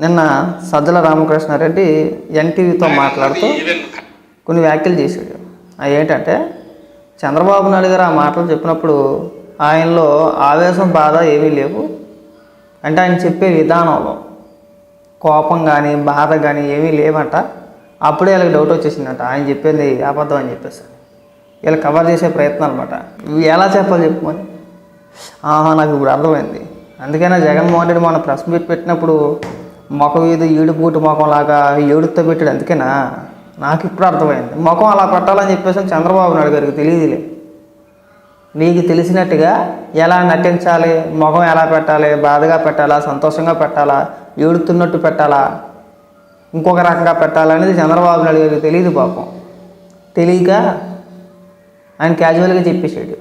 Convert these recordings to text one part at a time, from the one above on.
నిన్న సజ్జల రామకృష్ణారెడ్డి ఎన్టీవీతో మాట్లాడుతూ కొన్ని వ్యాఖ్యలు చేశాడు. అవి ఏంటంటే చంద్రబాబు నాయుడు గారు ఆ మాటలు చెప్పినప్పుడు ఆయనలో ఆవేశం బాధ ఏమీ లేవు, అంటే ఆయన చెప్పే విధానంలో కోపం కానీ బాధ కానీ ఏమీ లేవంట. అప్పుడే వీళ్ళకి డౌట్ వచ్చేసిందంట ఆయన చెప్పేది అబద్ధం అని చెప్పేసి వీళ్ళు కవర్ చేసే ప్రయత్నం అనమాట. ఇవి ఎలా చెప్పాలి చెప్పుకొని నాకు ఇప్పుడు అర్థమైంది. అందుకైనా జగన్మోహన్ రెడ్డి మన ప్రెస్ మీట్ పెట్టినప్పుడు ముఖం ఏదో ఏడుపూటి ముఖం లాగా ఏడుతో పెట్టాడు. అందుకేనా నాకు ఇప్పుడు అర్థమైంది. ముఖం అలా పెట్టాలని చెప్పేసి చంద్రబాబు నాయుడు గారికి తెలియదులే. నీకు తెలిసినట్టుగా ఎలా నటించాలి, ముఖం ఎలా పెట్టాలి, బాధగా పెట్టాలా, సంతోషంగా పెట్టాలా, ఏడుతున్నట్టు పెట్టాలా, ఇంకొక రకంగా పెట్టాలనేది చంద్రబాబు నాయుడు గారికి తెలియదు పాపం. తెలియక ఆయన క్యాజువల్గా చెప్పేసాడు.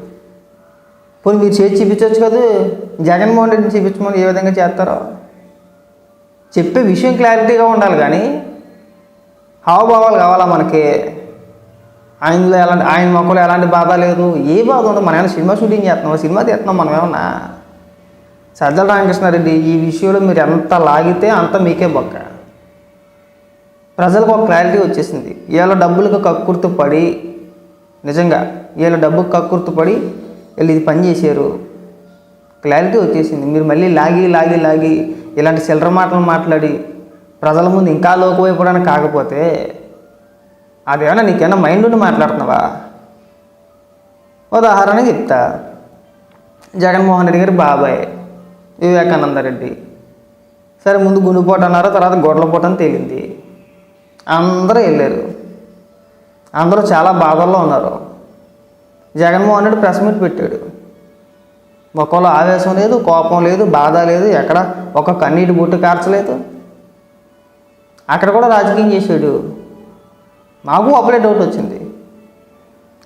పోనీ మీరు చేసి చూపించవచ్చు కదా, జగన్మోహన్ రెడ్డిని చూపించమని ఏ విధంగా చేస్తారో చెప్పే విషయం క్లారిటీగా ఉండాలి. కానీ హావభావాలు కావాలా మనకి? ఆయనలో ఎలాంటి, ఆయన మొక్కలో ఎలాంటి బాధ లేదు, ఏ బాధ ఉండదు. మనం ఏమైనా సినిమా షూటింగ్ చేస్తున్నాం, సినిమా తీస్తున్నాం మనం ఏమన్నా? సజ్జల రామకృష్ణారెడ్డి ఈ విషయంలో మీరు ఎంత లాగితే అంత మీకే బొక్క. ప్రజలకు ఒక క్లారిటీ వచ్చేసింది. వీళ్ళ డబ్బులకు కక్కుర్తి పడి, నిజంగా వీళ్ళ డబ్బుకు కక్కుర్తి పడి వీళ్ళు ఇది పని చేశారు. క్లారిటీ వచ్చేసింది. మీరు మళ్ళీ లాగి ఇలాంటి చిల్లర మాటలు మాట్లాడి ప్రజల ముందు ఇంకా లోకువైపోవడానికి కాకపోతే అదేమన్నా నీకేమన్నా మైండ్ ఉండి మాట్లాడుతున్నావా? ఉదాహరణ చెప్తా. జగన్మోహన్ రెడ్డి గారి బాబాయ్ వివేకానంద రెడ్డి, సరే ముందు గుండెపోటు అన్నారు, తర్వాత గొడ్లపోటు అని తేలింది. అందరూ వెళ్ళారు, అందరూ చాలా బాధల్లో ఉన్నారు. జగన్మోహన్ రెడ్డి ప్రెస్ మీట్ పెట్టాడు. ఒకళ్ళు ఆవేశం లేదు, కోపం లేదు, బాధ లేదు, ఎక్కడ ఒక కన్నీటి బొట్టు కార్చలేదు. అక్కడ కూడా రాజకీయం చేశాడు. నాకు అప్పుడే డౌట్ వచ్చింది,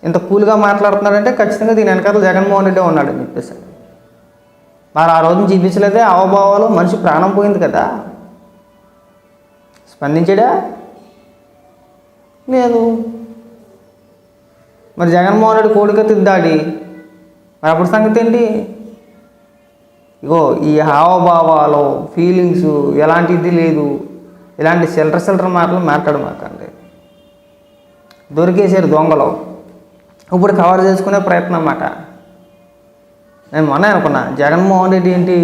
ఇంత కూల్గా మాట్లాడుతున్నాడంటే ఖచ్చితంగా దీని వెనకాల జగన్మోహన్ రెడ్డి ఉన్నాడని చెప్పేసి. మరి ఆ రోజున చూపించలేదే అవభావాలు, మనిషి ప్రాణం పోయింది కదా. స్పందించాడా? లేదు. మరి జగన్మోహన్ రెడ్డి కోడికత్తి దాడి, మరి అప్పుడు సంగతి ఏంటి? ఇగో ఈ హావభావాలు, ఫీలింగ్స్ ఎలాంటిది లేదు, ఇలాంటి చిల్లర మాటలు మాట్లాడమాకండి. దొరికేసారు దొంగలు. ఇప్పుడు కవర్ చేసుకునే ప్రయత్నం అన్నమాట. నేను మొన్న అనుకున్నా, జగన్మోహన్ రెడ్డి ఏంటి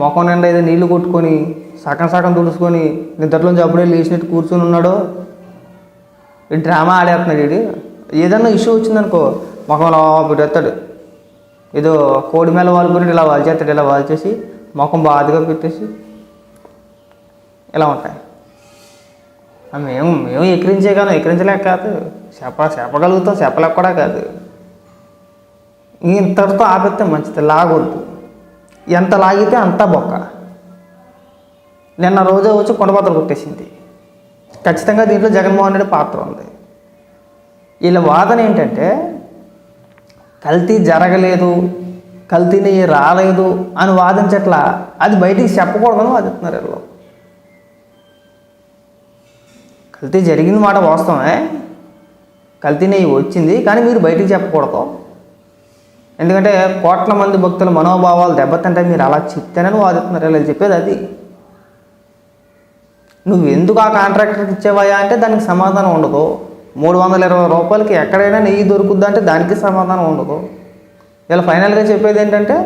మొఖం నిండా ఏదో నీళ్లు కొట్టుకొని సగం తుడుచుకొని నిద్రలోంచి అప్పుడే లేచినట్టు కూర్చొని ఉన్నాడు. ఈ డ్రామా ఆడేస్తున్నాడు. ఇది ఏదన్నా ఇష్యూ వచ్చిందనుకో మొఖంలో పెట్టేస్తాడు. ఏదో కోడి మేళ వాలుకొని ఇలా వాల్చేస్తాడు. ఇలా వాల్చేసి మొఖం బాధగా పెట్టేసి ఇలా ఉంటాయి. మేము ఎక్కిరించేయగలం, ఎక్కిరించలేక కాదు, చెప్పగలుగుతాం, చెప్పలేక కూడా కాదు. ఇంతటితో ఆపితే మంచిది, లాగొద్దు. ఎంత లాగితే అంతా బొక్క. నిన్న రోజే వచ్చి కొండబద్దలు కొట్టేసింది. ఖచ్చితంగా దీంట్లో జగన్మోహన్ రెడ్డి పాత్ర ఉంది. వీళ్ళ వాదన ఏంటంటే కల్తీ జరగలేదు, కల్తీని రాలేదు అని వాదించట్లా, అది బయటికి చెప్పకూడదని వాదిస్తున్నారు వీళ్ళు. కల్తీ జరిగిన మాట వాస్తవమే, కల్తీ నెయ్యి వచ్చింది, కానీ మీరు బయటికి చెప్పకూడదు. ఎందుకంటే కోట్ల మంది భక్తుల మనోభావాలు దెబ్బతింటే మీరు అలా చెప్తేనని వాదిస్తున్నారు వీళ్ళు చెప్పేది. అది నువ్వు ఎందుకు ఆ కాంట్రాక్టర్కి ఇచ్చేవాయా అంటే దానికి సమాధానం ఉండదు. 320 రూపాయలకి ఎక్కడైనా నెయ్యి దొరుకుద్దా అంటే దానికి సమాధానం ఉండదు. వీళ్ళు ఫైనల్గా చెప్పేది ఏంటంటే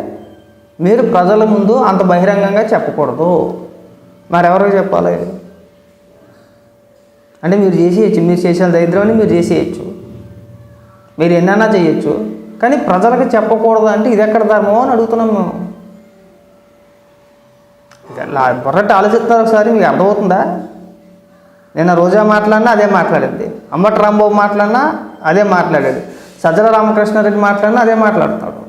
మీరు ప్రజల ముందు అంత బహిరంగంగా చెప్పకూడదు. మరెవరికి చెప్పాలి? అంటే మీరు చేసేయచ్చు, మీరు చేసిన దరిద్రాన్ని మీరు చేసేయచ్చు, మీరు ఎన్నైనా చేయొచ్చు, కానీ ప్రజలకు చెప్పకూడదు అంటే ఇది ఎక్కడ ధర్మం అని అడుగుతున్నాం మేము. బొర్రట్టి ఆలోచిస్తున్నారు ఒకసారి, మీకు అర్థమవుతుందా? నిన్న రోజా మాట్లాడినా అదే మాట్లాడింది, అంబటి రాంబాబు మాట్లాడినా అదే మాట్లాడాడు, సజ్జల రామకృష్ణారెడ్డి మాట్లాడినా అదే మాట్లాడుతున్నాడు.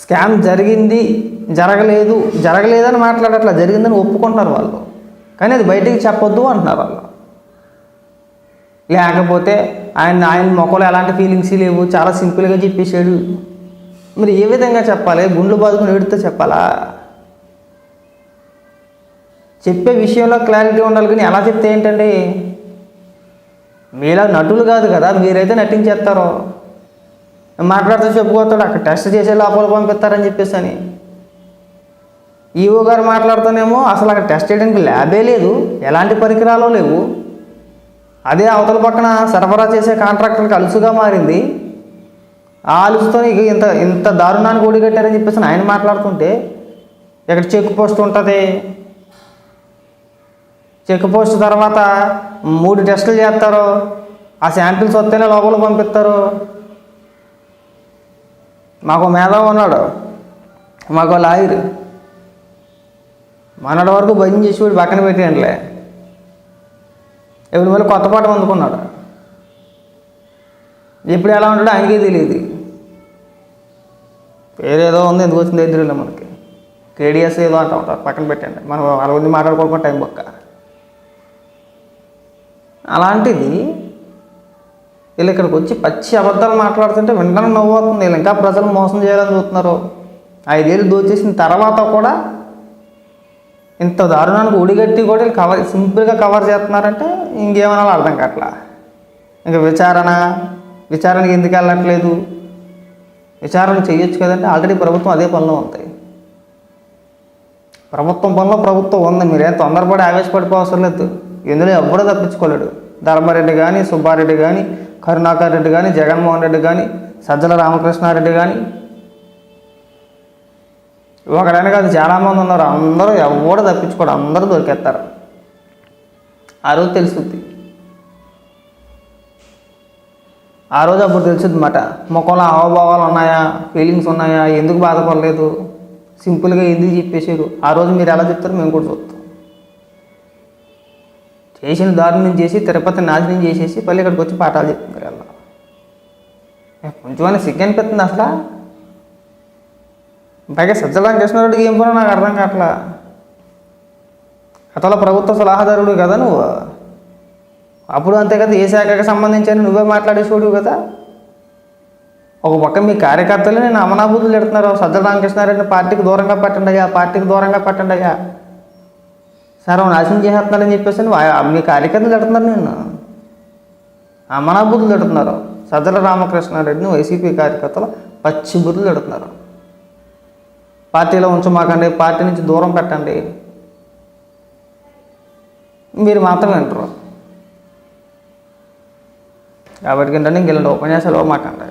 స్కామ్ జరిగింది, జరగలేదని మాట్లాడట్లా, జరిగిందని ఒప్పుకుంటున్నారు వాళ్ళు, కానీ అది బయటికి చెప్పొద్దు అంటున్నారు వాళ్ళు. లేకపోతే ఆయన మొక్కలో ఎలాంటి ఫీలింగ్స్ లేవు, చాలా సింపుల్గా చెప్పేశాడు. మరి ఏ విధంగా చెప్పాలి? గుండ్లు బాదుకుని ఏడుతో చెప్పాలా? చెప్పే విషయంలో క్లారిటీ ఉండాలి, కానీ ఎలా చెప్తే ఏంటండి? మీలా నటులు కాదు కదా, మీరైతే నటించేస్తారో మాట్లాడుతూ చెప్పుకోతాడు, అక్కడ టెస్ట్ చేసే లోపల పంపిస్తారని చెప్పేసి అని. ఈఓ గారు మాట్లాడుతూనేమో అసలు అక్కడ టెస్ట్ చేయడానికి ల్యాబే లేదు, ఎలాంటి పరికరాలు లేవు. అదే అవతల పక్కన సరఫరా చేసే కాంట్రాక్టర్కి అలుసుగా మారింది. ఆ అలుసుతో ఇక ఇంత ఇంత దారుణానికి ఒడిగట్టారని చెప్పేసి ఆయన మాట్లాడుతుంటే, ఇక్కడ చెక్ పోస్ట్ ఉంటుంది, చెక్ పోస్ట్ తర్వాత 3 టెస్టులు చేస్తారు, ఆ శాంపిల్స్ వస్తేనే లోపల పంపిస్తారు. మాకు మేధావి ఉన్నాడు, మాకు లాయర్, మనటి వరకు భయం చేసి వీడు పక్కన పెట్టేయండిలే, ఇప్పుడు మళ్ళీ కొత్త పాట అందుకున్నాడు. ఎప్పుడు ఎలా ఉంటాడో ఆయనకే తెలియదు. పేరేదో ఉంది, ఎందుకు వచ్చింది ఎదురులే మనకి, కేడిఎస్ ఏదో అంటూ ఉంటారు, పక్కన పెట్టండి, మనం వాళ్ళ గురించి మాట్లాడుకోకుండా టైం పక్క. అలాంటిది వీళ్ళు ఇక్కడికి వచ్చి పచ్చి అబద్ధాలు మాట్లాడుతుంటే వినడానికి నవ్వు అవుతుంది. వీళ్ళు ఇంకా ప్రజలు మోసం చేయాలని చూస్తున్నారు. 5 ఏళ్ళు దోచేసిన తర్వాత కూడా ఇంత దారుణానికి ఒడిగట్టి కూడా వీళ్ళు సింపుల్గా కవర్ చేస్తున్నారంటే ఇంకేమన్నా అర్థం కావట్లా. ఇంకా విచారణకి ఎందుకు వెళ్ళట్లేదు? విచారణ చేయొచ్చు కదంటే ఆల్రెడీ ప్రభుత్వం అదే పనిలో ఉంది. ప్రభుత్వం పనిలో ప్రభుత్వం ఉంది, మీరేం తొందరపడి ఆవేశపడిపోవసరం లేదు. ఇందులో ఎవ్వడూ తప్పించుకోలేడు. ధర్మారెడ్డి కానీ, సుబ్బారెడ్డి కానీ, కరుణాకర్ రెడ్డి కానీ, జగన్మోహన్ రెడ్డి కానీ, సజ్జల రామకృష్ణారెడ్డి కానీ, ఒకడైనా కాదు చాలామంది ఉన్నారు. అందరూ ఎవడు తప్పించుకోడు, అందరూ దొరికేస్తారు. ఆ రోజు తెలుసుద్ది, ఆ రోజు అప్పుడు తెలుసుద్ది మాట. ముఖంలో హావభావాలు ఉన్నాయా, ఫీలింగ్స్ ఉన్నాయా, ఎందుకు బాధపడలేదు, సింపుల్గా ఎందుకు చెప్పేసారు. ఆ రోజు మీరు ఎలా చెప్తారో మేము కూడా చూస్తాం. చేసిన దారుణం చేసి తిరుపతి నాశనం చేసేసి మళ్ళీ ఇక్కడికి వచ్చి పాఠాలు చెప్తున్నారు. అలా కొంచెమైనా సిగ్గు అనిపిస్తుంది అసలు. పైగా సజ్జల రామకృష్ణారెడ్డికి ఏం పనో నాకు అర్థం కావట్లా. అతలో ప్రభుత్వ సలహాదారుడు కదా నువ్వు, అప్పుడు అంతే కదా, ఏ శాఖకు సంబంధించి నువ్వే మాట్లాడేసోడు కదా. ఒక పక్క మీ కార్యకర్తలు నేను అమనాభూతులు పెడుతున్నారు, సజ్జల రామకృష్ణారెడ్డిని పార్టీకి దూరంగా పెట్టండి అయ్యా, పార్టీకి దూరంగా పెట్టండి అయ్యా, సరే నాశనం చేసేస్తున్నారని చెప్పేసి మీ కార్యకర్తలు పెడుతున్నారు, నేను అమనాభూతులు పెడుతున్నారు. సజ్జల రామకృష్ణారెడ్డిని వైసీపీ కార్యకర్తలు పచ్చి బుర్రలు పెడుతున్నారు. పార్టీలో ఉంచమాకండి, పార్టీ నుంచి దూరం పెట్టండి, మీరు మాత్రం వింటారు. కాబట్టి ఏంటంటే ఇంకెళ్ళండి ఉపన్యాసాలు మాకండి.